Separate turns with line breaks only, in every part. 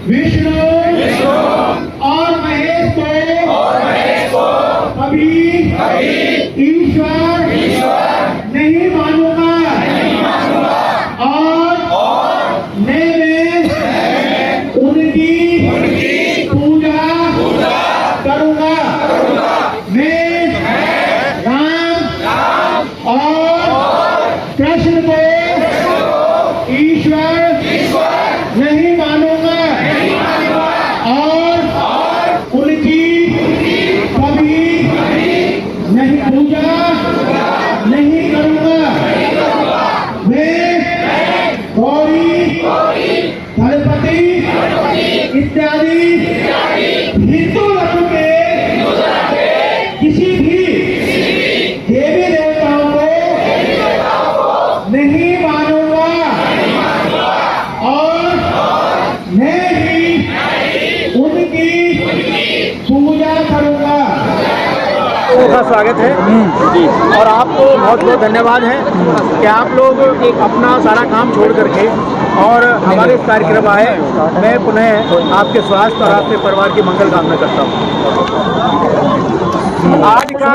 विष्णु और महेश को कभी ईश्वर नहीं मानूंगा और मैं उनकी पूजा करूंगा। मैं राम और कृष्ण को ईश्वर नहीं मानूंगा और उनकी कभी नहीं पूजा नहीं करूंगा। मैं गौरी गणपति इत्यादि हिंदू धर्म के किसी भी देवी देवताओं को नहीं मानूंगा और मैं भी उनकी पूजा करूंगा।
का स्वागत है जी, और आपको बहुत बहुत धन्यवाद है कि आप लोग एक अपना सारा काम छोड़ करके और हमारे इस कार्यक्रम आए। मैं पुनः आपके स्वास्थ्य और आपके परिवार की मंगल कामना करता हूँ। आज का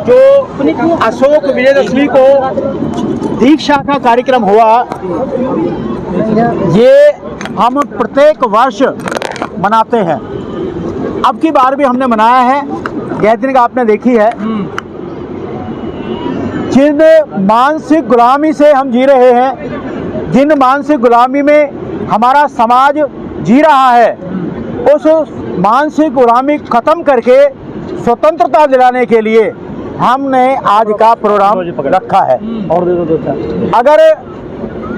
जो अशोक विजयदशमी को दीक्षा का कार्यक्रम हुआ, ये हम प्रत्येक वर्ष मनाते हैं। अब की बार भी हमने मनाया है। गैदरिंग आपने देखी है। जिन मानसिक गुलामी से हम जी रहे हैं, जिन मानसिक गुलामी में हमारा समाज जी रहा है, उस मानसिक गुलामी खत्म करके स्वतंत्रता दिलाने के लिए हमने आज का प्रोग्राम रखा है। अगर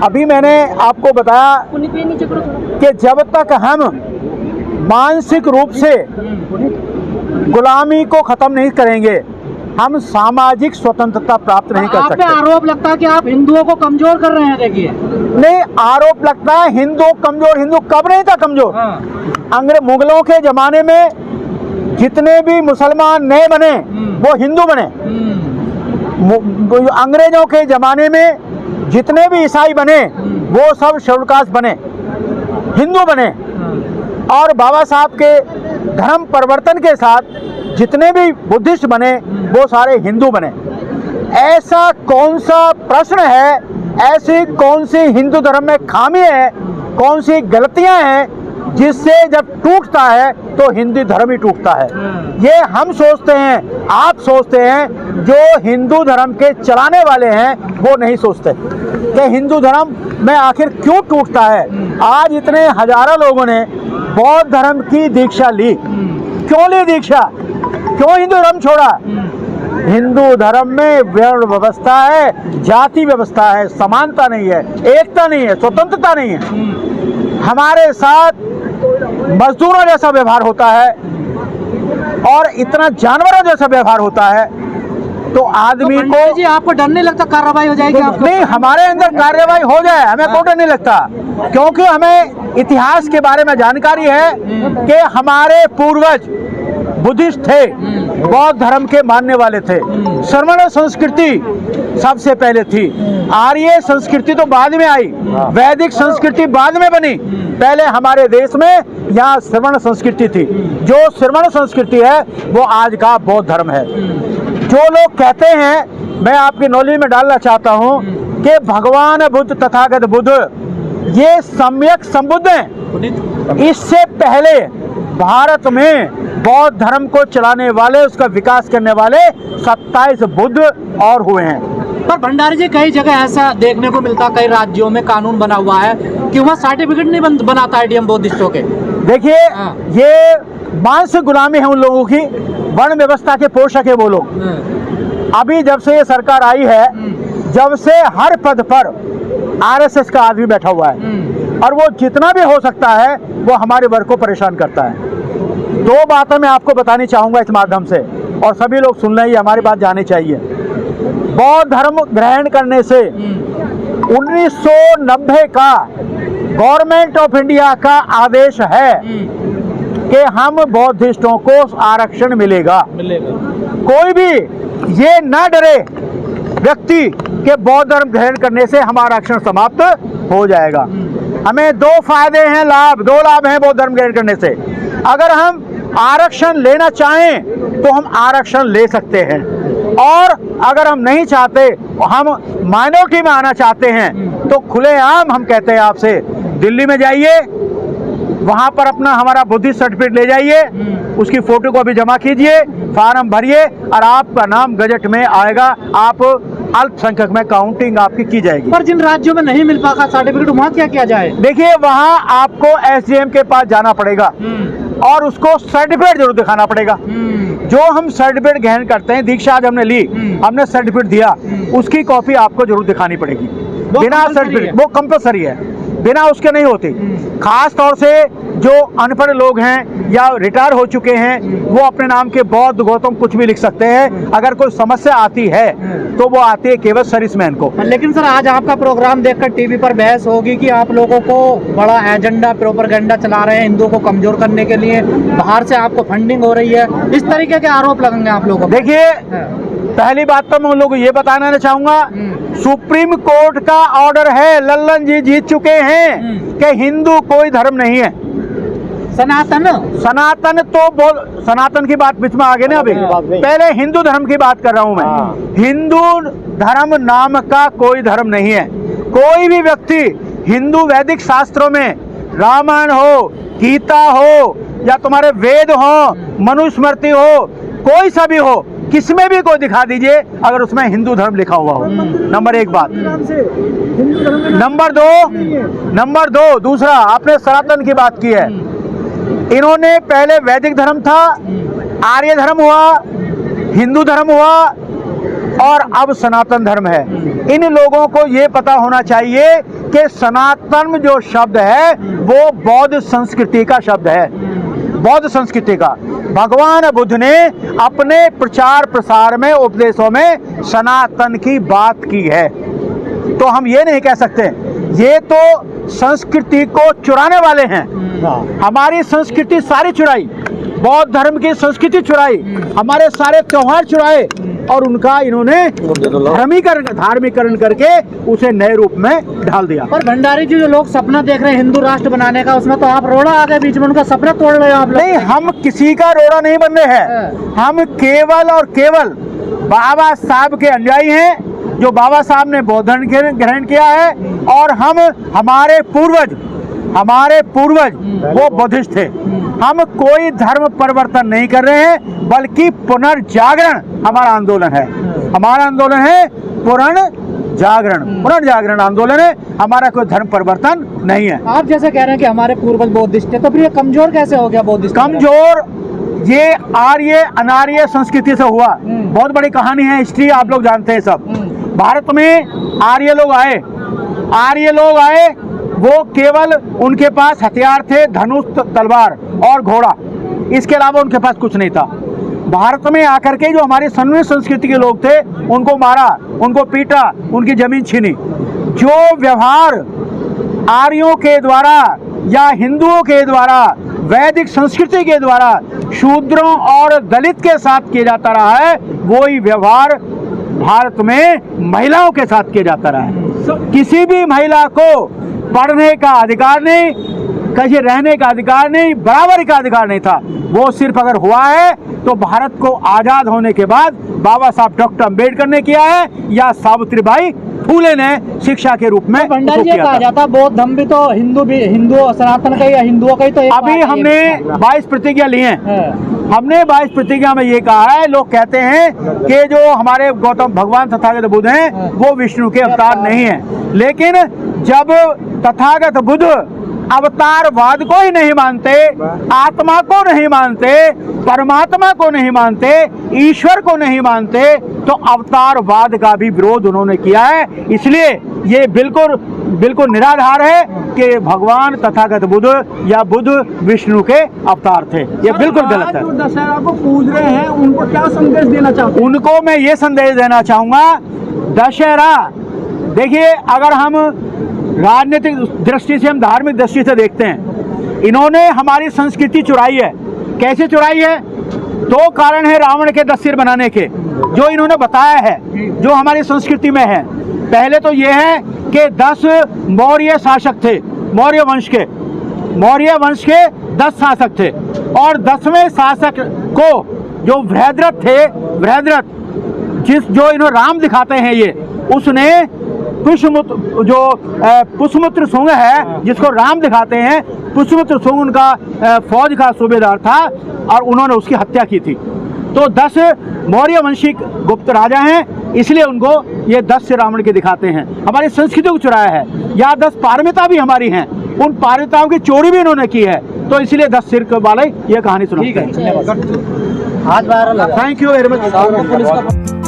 अभी मैंने आपको बताया कि जब तक हम मानसिक रूप से गुलामी को खत्म नहीं करेंगे, हम सामाजिक स्वतंत्रता प्राप्त नहीं कर सकते।
आरोप लगता है कि आप हिंदुओं को कमजोर कर रहे हैं। देखिए,
नहीं, आरोप लगता है हिंदू कमजोर। हिंदू कब नहीं था कमजोर? अंग्रेज मुगलों के जमाने में जितने भी मुसलमान नए बने वो हिंदू बने। अंग्रेजों के जमाने में जितने भी ईसाई बने वो सब शेड्यूल कास्ट बने, हिंदू बने। और बाबा साहब के धर्म परिवर्तन के साथ जितने भी बुद्धिस्ट बने वो सारे हिंदू बने। ऐसा कौन सा प्रश्न है, ऐसी कौन सी हिंदू धर्म में खामी है, कौन सी गलतियां हैं जिससे जब टूटता है तो हिंदू धर्म ही टूटता है? ये हम सोचते हैं, आप सोचते हैं, जो हिंदू धर्म के चलाने वाले हैं वो नहीं सोचते कि हिंदू धर्म में आखिर क्यों टूटता है। आज इतने हजारों लोगों ने बौद्ध धर्म की दीक्षा ली। क्यों ली दीक्षा? क्यों हिंदू धर्म छोड़ा? हिंदू धर्म में वर्ण व्यवस्था है, जाति व्यवस्था है, समानता नहीं है, एकता नहीं है, स्वतंत्रता नहीं है। हमारे साथ मजदूरों जैसा व्यवहार होता है और इतना जानवरों जैसा व्यवहार होता है। तो आदमी को
जी, आपको डर नहीं लगता कार्रवाई हो जाएगी आपको?
नहीं, हमारे अंदर कार्रवाई हो जाए हमें कोई डर नहीं लगता, क्योंकि हमें इतिहास के बारे में जानकारी है कि हमारे पूर्वज बुद्धिस्ट थे, बौद्ध धर्म के मानने वाले थे। श्रमण संस्कृति सबसे पहले थी, आर्य संस्कृति तो बाद में आई, वैदिक संस्कृति बाद में बनी। पहले हमारे देश में यहाँ श्रमण संस्कृति थी। जो श्रमण संस्कृति है वो आज का बौद्ध धर्म है। जो लोग कहते हैं, मैं आपकी नॉलेज में डालना चाहता हूँ कि भगवान बुद्ध, तथागत बुद्ध ये सम्यक संबुद्ध हैं। इससे पहले भारत में बौद्ध धर्म को चलाने वाले, उसका विकास करने वाले 27 बुद्ध और हुए हैं।
पर भंडारी जी, कई जगह ऐसा देखने को मिलता, कई राज्यों में कानून बना हुआ है कि वहाँ सर्टिफिकेट नहीं बनाता है डीएम बुद्धिस्टों के।
देखिए, ये मानसिक गुलामी है उन लोगों की, वर्ण व्यवस्था के पोषक है वो लोग। अभी जब से ये सरकार आई है, जब से हर पद पर आरएसएस का आदमी बैठा हुआ है और वो जितना भी हो सकता है वो हमारे वर्ग को परेशान करता है। दो बातें मैं आपको बतानी चाहूँगा इस माध्यम से, और सभी लोग सुन रहे हैं, हमारी बात जानी चाहिए। बौद्ध धर्म ग्रहण करने से 1990 का गवर्नमेंट ऑफ इंडिया का आदेश है कि हम बौद्धिस्टों को आरक्षण मिलेगा। कोई भी ये ना डरे व्यक्ति के बौद्ध धर्म ग्रहण करने से हमारा आरक्षण समाप्त हो जाएगा। हमें दो फायदे हैं, दो लाभ हैं बौद्ध धर्म ग्रहण करने से। अगर हम आरक्षण लेना चाहें तो हम आरक्षण ले सकते हैं, और अगर हम नहीं चाहते, हम माइनॉरिटी में आना चाहते हैं, तो खुलेआम हम कहते हैं आपसे, दिल्ली में जाइए, वहां पर अपना हमारा बुद्धिस्ट सर्टिफिकेट ले जाइए, उसकी फोटो को भी जमा कीजिए, फार्म भरिए, और आपका नाम गजट में आएगा, आप अल्पसंख्यक में काउंटिंग आपकी की जाएगी।
पर जिन राज्यों में नहीं मिल पाता सर्टिफिकेट, वहाँ क्या किया जाए?
देखिए, वहां आपको एसडीएम के पास जाना पड़ेगा और उसको सर्टिफिकेट जरूर दिखाना पड़ेगा। जो हम सर्टिफिकेट ग्रहण करते हैं, दीक्षा आज हमने ली, हमने सर्टिफिकेट दिया, उसकी कॉपी आपको जरूर दिखानी पड़ेगी। बिना सर्टिफिकेट, वो कंपलसरी है, बिना उसके नहीं होती। खास तौर से जो अनपढ़ लोग हैं या रिटायर हो चुके हैं, वो अपने नाम के बौद्ध, गौतम कुछ भी लिख सकते हैं। अगर कोई समस्या आती है तो वो आती है केवल सर्विसमैन को।
लेकिन सर, आज आपका प्रोग्राम देखकर टीवी पर बहस होगी कि आप लोगों को बड़ा एजेंडा, प्रोपेगेंडा चला रहे हैं हिंदुओं को कमजोर करने के लिए, बाहर से आपको फंडिंग हो रही है, इस तरीके के आरोप लगेंगे आप लोगों को।
देखिए, पहली बात तो मैं उन लोगों को ये बताना चाहूंगा, सुप्रीम कोर्ट का ऑर्डर है, लल्लन जी जीत चुके हैं कि हिंदू कोई धर्म नहीं है। सनातन तो सनातन की बात बीच में आ गई ना अभी, पहले हिंदू धर्म की बात कर रहा हूं मैं। हिंदू धर्म नाम का कोई धर्म नहीं है। कोई भी व्यक्ति हिंदू वैदिक शास्त्रों में, रामायण हो, गीता हो, या तुम्हारे वेद हो, मनुस्मृति हो, कोई सा भी हो, किसमें भी कोई दिखा दीजिए अगर उसमें हिंदू धर्म लिखा हुआ हो। नंबर एक बात। नंबर दो, दूसरा, आपने सनातन की बात की है। इन्होंने पहले वैदिक धर्म था, आर्य धर्म हुआ, हिंदू धर्म हुआ, और अब सनातन धर्म है। इन लोगों को ये पता होना चाहिए कि सनातन जो शब्द है वो बौद्ध संस्कृति का शब्द है, बौद्ध संस्कृति का। भगवान बुद्ध ने अपने प्रचार प्रसार में, उपदेशों में सनातन की बात की है। तो हम ये नहीं कह सकते ये तो संस्कृति को चुराने वाले हैं। हमारी संस्कृति सारी चुराई, बौद्ध धर्म की संस्कृति चुराई, हमारे सारे त्योहार चुराए, और उनका इन्होंने धार्मिकरण करके उसे नए रूप में ढाल दिया।
पर भंडारी जी, जो लोग सपना देख रहे हैं हिंदू राष्ट्र बनाने का, उसमें तो आप रोड़ा आ गए बीच में, उनका सपना तोड़ रहे हो आप लोग।
नहीं, हम किसी का रोड़ा नहीं बन रहे हैं। हम केवल और केवल बाबा साहब के अनुयायी हैं, जो बाबा साहब ने बौद्ध धर्म ग्रहण किया है, और हमारे पूर्वज वो बुद्धिस्ट थे। हम कोई धर्म परिवर्तन नहीं कर रहे हैं, बल्कि पुनर्जागरण हमारा आंदोलन है। हमारा आंदोलन है पुनर्जागरण आंदोलन है, हमारा कोई धर्म परिवर्तन नहीं है।
आप जैसे कह रहे हैं कि हमारे पूर्वज बुद्धिस्ट थे, तो फिर ये कमजोर कैसे हो गया बुद्धिस्ट?
कमजोर ये आर्य अनार्य संस्कृति से हुआ। बहुत बड़ी कहानी है, हिस्ट्री आप लोग जानते हैं सब। भारत में आर्य लोग आए, वो केवल उनके पास हथियार थे, धनुष, तलवार और घोड़ा, इसके अलावा उनके पास कुछ नहीं था। भारत में आकर के जो हमारी सन्वी संस्कृति के लोग थे, उनको मारा, उनको पीटा, उनकी जमीन छीनी। जो व्यवहार आर्यों के द्वारा या हिंदुओं के द्वारा, वैदिक संस्कृति के द्वारा शूद्रों और दलित के साथ किया जाता रहा है, वही व्यवहार भारत में महिलाओं के साथ किया जाता रहा है। किसी भी महिला को पढ़ने का अधिकार नहीं, कहीं रहने का अधिकार नहीं, बराबरी का अधिकार नहीं था। वो सिर्फ अगर हुआ है तो भारत को आजाद होने के बाद बाबा साहब डॉक्टर अम्बेडकर ने किया है, या सावित्रीबाई फूले ने शिक्षा के रूप में
भंडारी जी कहा जाता, बौद्ध धर्म भी तो हिंदू सनातन का या हिंदुओं का ही तो।
अभी हमने 22 प्रतिज्ञा ली हैं। हमने 22 प्रतिज्ञा में ये कहा है, लोग कहते हैं कि जो हमारे गौतम भगवान तथागत बुद्ध हैं वो विष्णु के अवतार नहीं है। लेकिन जब तथागत बुद्ध अवतारवाद को ही नहीं मानते, आत्मा को नहीं मानते, परमात्मा को नहीं मानते, ईश्वर को नहीं मानते, तो अवतारवाद का भी विरोध उन्होंने किया है। इसलिए ये बिल्कुल निराधार है कि भगवान तथागत बुद्ध या बुद्ध विष्णु के अवतार थे। ये बिल्कुल गलत है।
दशहरा को पूज रहे हैं, उनको क्या संदेश देना चाहते हैं?
उनको मैं ये संदेश देना चाहूंगा, दशहरा, देखिए, अगर हम राजनीतिक दृष्टि से, हम धार्मिक दृष्टि से देखते हैं, इन्होंने हमारी संस्कृति चुराई है। कैसे चुराई है? 2 कारण है रावण के 10 सिर बनाने के, जो इन्होंने बताया है, जो हमारी संस्कृति में है। पहले तो ये है कि 10 मौर्य शासक थे, मौर्य वंश के 10 शासक थे, और 10वें शासक को जो बृहद्रथ थे, बृहद्रथ जो इन्हों राम दिखाते हैं, ये उसने पुष्यमित्र शुंग है जिसको राम दिखाते हैं, पुष्यमित्र शुंग उनका फौज का सूबेदार था और उन्होंने उसकी हत्या की थी। तो 10 मौर्य वंशिक गुप्त राजा हैं, इसलिए उनको ये 10 से रावण के दिखाते हैं। हमारी संस्कृति को चुराया है। यहाँ 10 पारमिता भी हमारी हैं, उन पारमिताओं की चोरी भी इन्होंने की है, तो इसीलिए 10 सिर वाले ये कहानी सुनाते हैं।
आज viral,
thank you very much.